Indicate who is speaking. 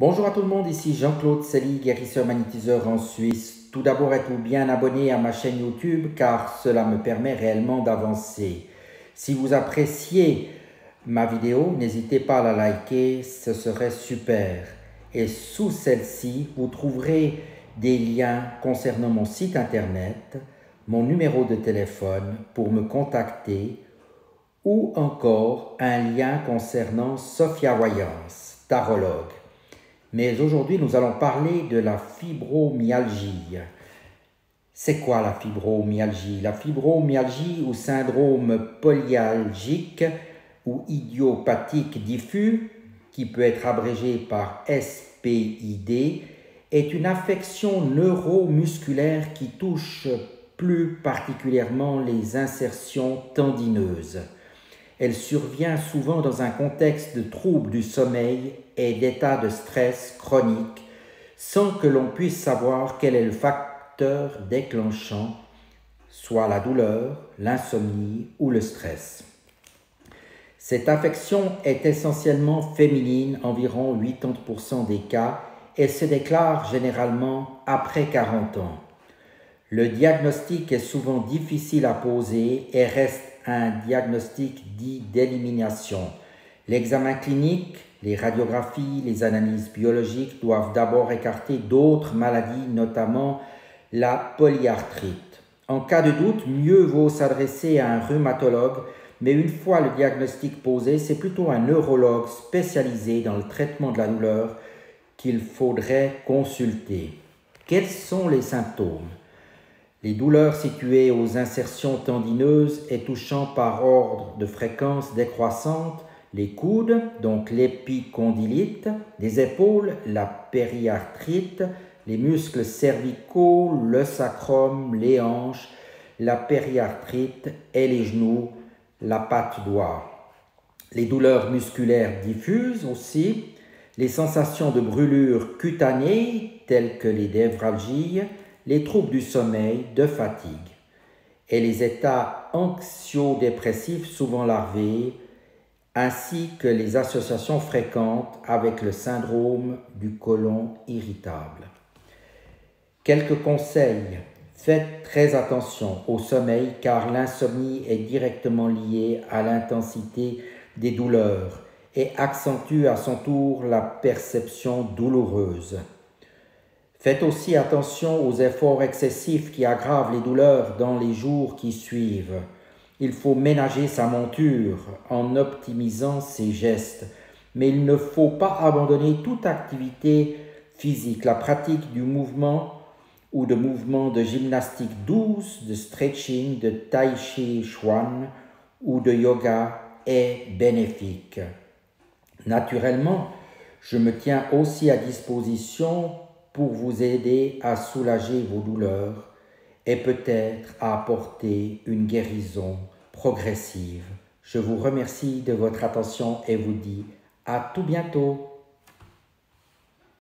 Speaker 1: Bonjour à tout le monde, ici Jean-Claude Sely, guérisseur magnétiseur en Suisse. Tout d'abord, êtes-vous bien abonné à ma chaîne YouTube car cela me permet réellement d'avancer. Si vous appréciez ma vidéo, n'hésitez pas à la liker, ce serait super. Et sous celle-ci, vous trouverez des liens concernant mon site internet, mon numéro de téléphone pour me contacter ou encore un lien concernant Sophia Voyance, tarologue. Mais aujourd'hui, nous allons parler de la fibromyalgie. C'est quoi la fibromyalgie? La fibromyalgie ou syndrome polyalgique ou idiopathique diffus, qui peut être abrégé par SPID, est une affection neuromusculaire qui touche plus particulièrement les insertions tendineuses. Elle survient souvent dans un contexte de troubles du sommeil et d'état de stress chronique, sans que l'on puisse savoir quel est le facteur déclenchant, soit la douleur, l'insomnie ou le stress. Cette affection est essentiellement féminine, environ 80% des cas, et se déclare généralement après 40 ans. Le diagnostic est souvent difficile à poser et reste un diagnostic dit d'élimination. L'examen clinique, les radiographies, les analyses biologiques doivent d'abord écarter d'autres maladies, notamment la polyarthrite. En cas de doute, mieux vaut s'adresser à un rhumatologue, mais une fois le diagnostic posé, c'est plutôt un neurologue spécialisé dans le traitement de la douleur qu'il faudrait consulter. Quels sont les symptômes? Les douleurs situées aux insertions tendineuses et touchant par ordre de fréquence décroissante les coudes, donc l'épicondylite, les épaules, la périarthrite, les muscles cervicaux, le sacrum, les hanches, la périarthrite et les genoux, la patte doigt. Les douleurs musculaires diffuses aussi, les sensations de brûlure cutanée telles que les névralgies, les troubles du sommeil, de fatigue, et les états anxio-dépressifs souvent larvés, ainsi que les associations fréquentes avec le syndrome du côlon irritable. Quelques conseils. Faites très attention au sommeil car l'insomnie est directement liée à l'intensité des douleurs et accentue à son tour la perception douloureuse. Faites aussi attention aux efforts excessifs qui aggravent les douleurs dans les jours qui suivent. Il faut ménager sa monture en optimisant ses gestes, mais il ne faut pas abandonner toute activité physique. La pratique du mouvement ou de mouvements de gymnastique douce, de stretching, de tai chi chuan ou de yoga est bénéfique. Naturellement, je me tiens aussi à disposition pour vous aider à soulager vos douleurs et peut-être à apporter une guérison progressive. Je vous remercie de votre attention et vous dis à tout bientôt.